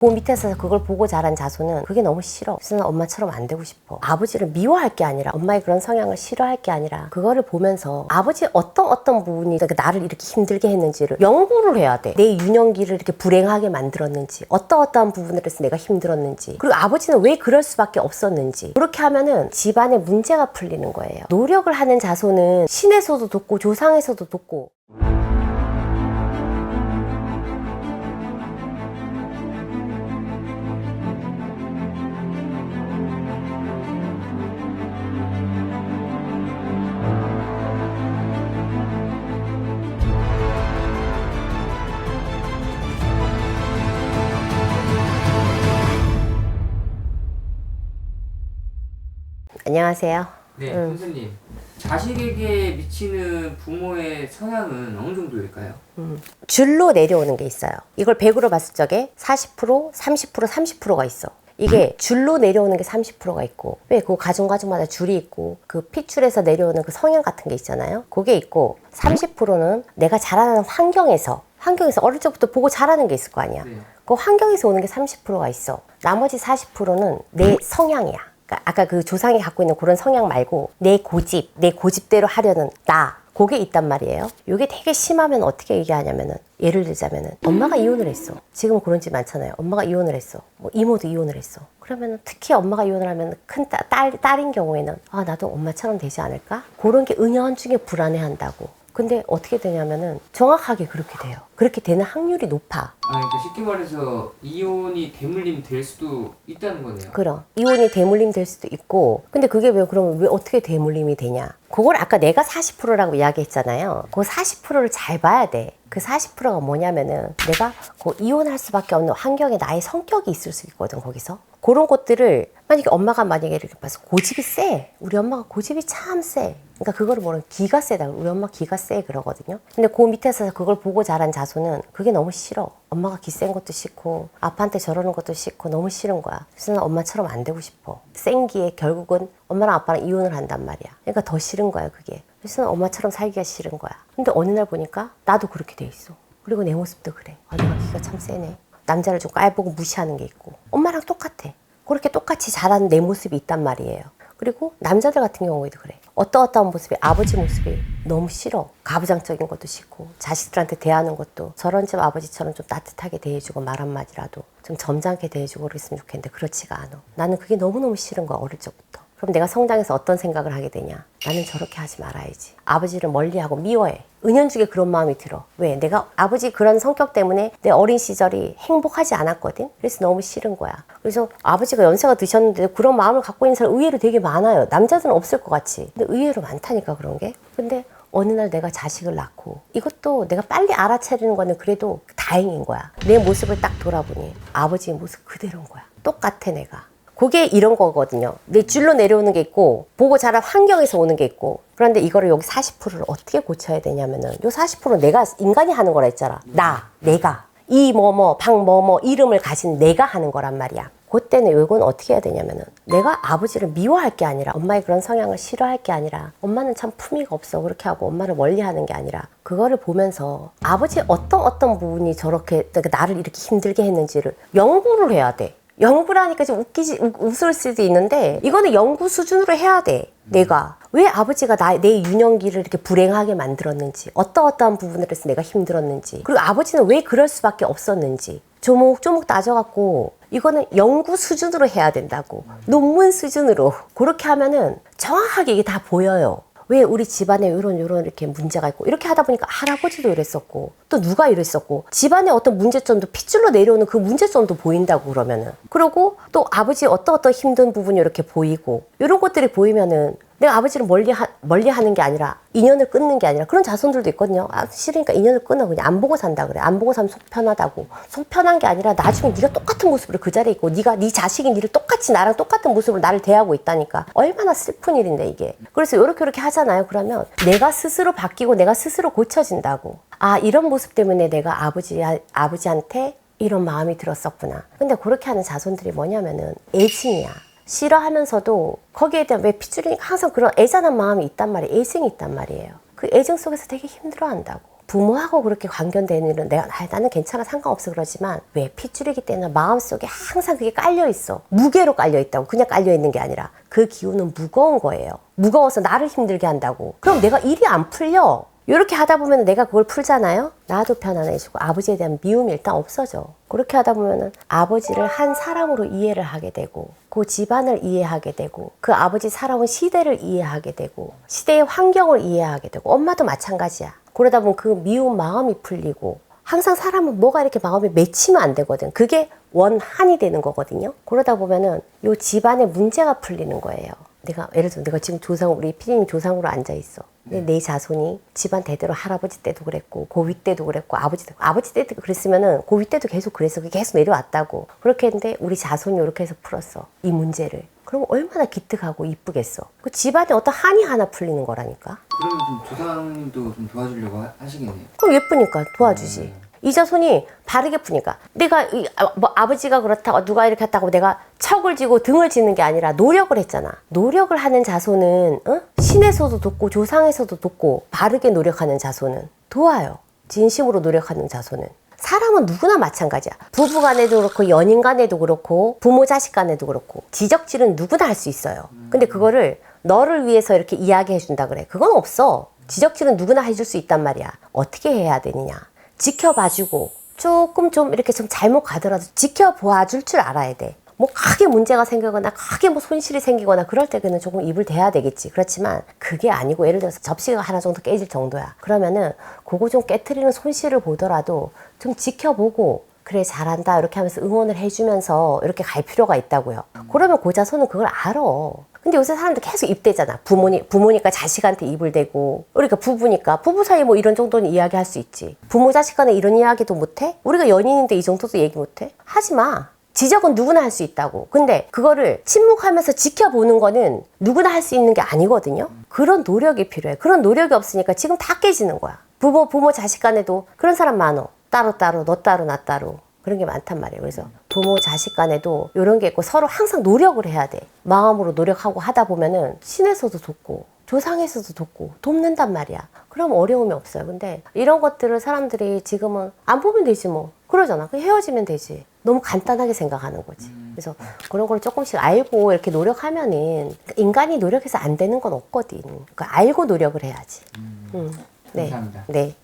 그 밑에서 그걸 보고 자란 자손은 그게 너무 싫어. 그래서 난 엄마처럼 안 되고 싶어. 아버지를 미워할 게 아니라, 엄마의 그런 성향을 싫어할 게 아니라, 그거를 보면서 아버지의 어떤 부분이 나를 이렇게 힘들게 했는지를 연구를 해야 돼. 내 유년기를 이렇게 불행하게 만들었는지, 어떠한 부분에서 내가 힘들었는지, 그리고 아버지는 왜 그럴 수밖에 없었는지. 그렇게 하면은 집안의 문제가 풀리는 거예요. 노력을 하는 자손은 신에서도 돕고 조상에서도 돕고. 안녕하세요. 네, 선생님. 자식에게 미치는 부모의 성향은 어느 정도일까요? 줄로 내려오는 게 있어요. 이걸 100으로 봤을 적에 40%, 30%, 30%가 있어. 이게 줄로 내려오는 게 30%가 있고, 왜 그 가정마다 줄이 있고, 그 핏줄에서 내려오는 그 성향 같은 게 있잖아요. 그게 있고, 30%는 내가 자라는 환경에서 어릴 적부터 보고 자라는 게 있을 거 아니야. 네. 그 환경에서 오는 게 30%가 있어. 나머지 40%는 내 성향이야. 그러니까 아까 그 조상이 갖고 있는 그런 성향 말고 내 고집대로 하려는 나, 그게 있단 말이에요. 이게 되게 심하면 어떻게 얘기하냐면은, 예를 들자면은 엄마가 이혼을 했어. 지금 그런 집 많잖아요. 엄마가 이혼을 했어. 뭐 이모도 이혼을 했어. 그러면은 특히 엄마가 이혼을 하면 큰 딸인 경우에는 아, 나도 엄마처럼 되지 않을까? 그런 게 은연중에 불안해한다고. 근데 어떻게 되냐면은 정확하게 그렇게 돼요. 그렇게 되는 확률이 높아. 그러니까 쉽게 말해서 이혼이 대물림 될 수도 있다는 거네요. 그럼 이혼이 대물림 될 수도 있고, 근데 그게 그러면 왜 어떻게 대물림이 되냐? 그걸 아까 내가 40%라고 이야기했잖아요. 그 40%를 잘 봐야 돼. 그 40%가 뭐냐면은 내가 그 이혼할 수밖에 없는 환경에 나의 성격이 있을 수 있거든. 거기서 그런 것들을 만약에 이렇게 봐서 고집이 세. 우리 엄마가 고집이 참 세. 그러니까 그거를 뭐는 기가 세다. 우리 엄마 기가 세 그러거든요. 근데 그 밑에서 그걸 보고 자란 자손은 그게 너무 싫어. 엄마가 기 센 것도 싫고 아빠한테 저러는 것도 싫고 너무 싫은 거야. 그래서 난 엄마처럼 안 되고 싶어. 센 기에 결국은 엄마랑 아빠랑 이혼을 한단 말이야. 그러니까 더 싫은 거야 그게. 그래서 난 엄마처럼 살기가 싫은 거야. 근데 어느 날 보니까 나도 그렇게 돼 있어. 그리고 내 모습도 그래. 아, 내가 기가 참 세네. 남자를 좀 깔보고 무시하는 게 있고, 엄마랑 똑같아. 그렇게 똑같이 자란 내 모습이 있단 말이에요. 그리고 남자들 같은 경우에도 그래. 어떠한 모습이, 아버지 모습이 너무 싫어. 가부장적인 것도 싫고, 자식들한테 대하는 것도 저런 집 아버지처럼 좀 따뜻하게 대해주고 말 한마디라도 좀 점잖게 대해주고 그랬으면 좋겠는데 그렇지가 않아. 나는 그게 너무너무 싫은 거야, 어릴 적부터. 그럼 내가 성장해서 어떤 생각을 하게 되냐? 나는 저렇게 하지 말아야지. 아버지를 멀리하고 미워해. 은연중에 그런 마음이 들어. 왜? 내가 아버지 그런 성격 때문에 내 어린 시절이 행복하지 않았거든? 그래서 너무 싫은 거야. 그래서 아버지가 연세가 드셨는데 그런 마음을 갖고 있는 사람 의외로 되게 많아요. 남자들은 없을 것 같이. 근데 의외로 많다니까, 그런 게. 근데 어느 날 내가 자식을 낳고, 이것도 내가 빨리 알아차리는 거는 그래도 다행인 거야. 내 모습을 딱 돌아보니 아버지의 모습 그대로인 거야. 똑같아, 내가. 그게 이런 거거든요. 내 줄로 내려오는 게 있고, 보고 자란 환경에서 오는 게 있고. 그런데 이거를 여기 40%를 어떻게 고쳐야 되냐면은, 요 40%는 내가 인간이 하는 거라 했잖아. 내가. 이 방 이름을 가진 내가 하는 거란 말이야. 그때는 이건 어떻게 해야 되냐면은, 내가 아버지를 미워할 게 아니라, 엄마의 그런 성향을 싫어할 게 아니라, 엄마는 참 품위가 없어 그렇게 하고 엄마를 멀리하는 게 아니라, 그거를 보면서 아버지의 어떤 부분이 저렇게 나를 이렇게 힘들게 했는지를 연구를 해야 돼. 연구라니까 좀 웃을 수도 있는데, 이거는 연구 수준으로 해야 돼. 내가 왜 아버지가 내 유년기를 이렇게 불행하게 만들었는지, 어떠한 부분에서 내가 힘들었는지, 그리고 아버지는 왜 그럴 수밖에 없었는지 조목조목 따져갖고, 이거는 연구 수준으로 해야 된다고. 논문 수준으로. 그렇게 하면은 정확하게 이게 다 보여요. 왜 우리 집안에 이런 이렇게 문제가 있고, 이렇게 하다 보니까 할아버지도 이랬었고, 또 누가 이랬었고, 집안에 어떤 문제점도 핏줄로 내려오는 그 문제점도 보인다고 그러면은. 그리고 또 아버지의 어떤 힘든 부분이 이렇게 보이고, 이런 것들이 보이면은 내가 아버지를 멀리하는 게 아니라, 인연을 끊는 게 아니라, 그런 자손들도 있거든요. 아, 싫으니까 인연을 끊어. 그냥 안 보고 산다 그래. 안 보고 살면 속 편하다고. 속 편한 게 아니라 나중에 네가 똑같은 모습으로 그 자리에 있고, 네 자식이 니를 똑같이 나랑 똑같은 모습으로 나를 대하고 있다니까. 얼마나 슬픈 일인데 이게. 그래서 이렇게 하잖아요. 그러면 내가 스스로 바뀌고 내가 스스로 고쳐진다고. 아, 이런 모습 때문에 내가 아버지한테 이런 마음이 들었었구나. 근데 그렇게 하는 자손들이 뭐냐면은 애증이야. 싫어하면서도 거기에 대한, 왜 핏줄이니까 항상 그런 애잔한 마음이 있단 말이에요. 애증이 있단 말이에요. 그 애증 속에서 되게 힘들어한다고. 부모하고 그렇게 관계되는 일은 나는 괜찮아 상관없어 그러지만 왜 핏줄이기 때문에 마음속에 항상 그게 깔려 있어. 무게로 깔려 있다고. 그냥 깔려 있는 게 아니라 그 기운은 무거운 거예요. 무거워서 나를 힘들게 한다고. 그럼 내가 일이 안 풀려. 이렇게 하다 보면 내가 그걸 풀잖아요. 나도 편안해지고 아버지에 대한 미움이 일단 없어져. 그렇게 하다 보면은 아버지를 한 사람으로 이해를 하게 되고 그 집안을 이해하게 되고 그 아버지 살아온 시대를 이해하게 되고 시대의 환경을 이해하게 되고 엄마도 마찬가지야. 그러다 보면 그 미운 마음이 풀리고 항상 사람은 뭐가 이렇게 마음이 맺히면 안 되거든. 그게 원한이 되는 거거든요. 그러다 보면은 요 집안의 문제가 풀리는 거예요. 예를 들어 내가 지금 우리 피디님 조상으로 앉아 있어. 근데 내 자손이 집안 대대로 할아버지 때도 그랬고 고위 때도 그랬고 아버지 때도 그랬으면은 고위 때도 계속 그랬어. 그게 계속 내려왔다고. 그렇게 했는데 우리 자손이 이렇게 해서 풀었어. 이 문제를. 그럼 얼마나 기특하고 이쁘겠어. 그 집안에 어떤 한이 하나 풀리는 거라니까. 그러면 좀 조상님도 좀 도와주려고 하시겠네요. 그럼 예쁘니까 도와주지. 이 자손이 바르게 푸니까 내가 아버지가 그렇다고 누가 이렇게 했다고 내가 척을 지고 등을 지는 게 아니라 노력을 했잖아. 노력을 하는 자손은 신에서도 돕고 조상에서도 돕고 바르게 노력하는 자손은 도와요. 진심으로 노력하는 자손은. 사람은 누구나 마찬가지야. 부부 간에도 그렇고 연인 간에도 그렇고 부모 자식 간에도 그렇고 지적질은 누구나 할 수 있어요. 근데 그거를 너를 위해서 이렇게 이야기해 준다 그래. 그건 없어. 지적질은 누구나 해줄 수 있단 말이야. 어떻게 해야 되느냐. 지켜봐주고 조금 좀 이렇게 좀 잘못 가더라도 지켜봐줄 줄 알아야 돼. 뭐 크게 문제가 생기거나 크게 뭐 손실이 생기거나 그럴 때는 조금 입을 대야 되겠지. 그렇지만 그게 아니고 예를 들어서 접시가 하나 정도 깨질 정도야. 그러면은 그거 좀 깨트리는 손실을 보더라도 좀 지켜보고 그래 잘한다 이렇게 하면서 응원을 해주면서 이렇게 갈 필요가 있다고요. 그러면 그 자손은 그걸 알아. 근데 요새 사람들 계속 입대잖아. 부모니까 자식한테 입을 대고, 우리가 부부니까 부부 사이 뭐 이런 정도는 이야기할 수 있지. 부모 자식 간에 이런 이야기도 못해? 우리가 연인인데 이 정도도 얘기 못해? 하지 마. 지적은 누구나 할 수 있다고. 근데 그거를 침묵하면서 지켜보는 거는 누구나 할 수 있는 게 아니거든요. 그런 노력이 필요해. 그런 노력이 없으니까 지금 다 깨지는 거야. 부모 자식 간에도 그런 사람 많어. 따로 너 따로 나 따로. 그런 게 많단 말이에요. 그래서 부모 자식 간에도 이런 게 있고 서로 항상 노력을 해야 돼. 마음으로 노력하고 하다 보면은 신에서도 돕고 조상에서도 돕고 돕는단 말이야. 그럼 어려움이 없어요. 근데 이런 것들을 사람들이 지금은 안 보면 되지 뭐. 그러잖아. 그냥 헤어지면 되지. 너무 간단하게 생각하는 거지. 그래서 그런 걸 조금씩 알고 이렇게 노력하면은 인간이 노력해서 안 되는 건 없거든. 그러니까 알고 노력을 해야지. 네. 감사합니다. 네.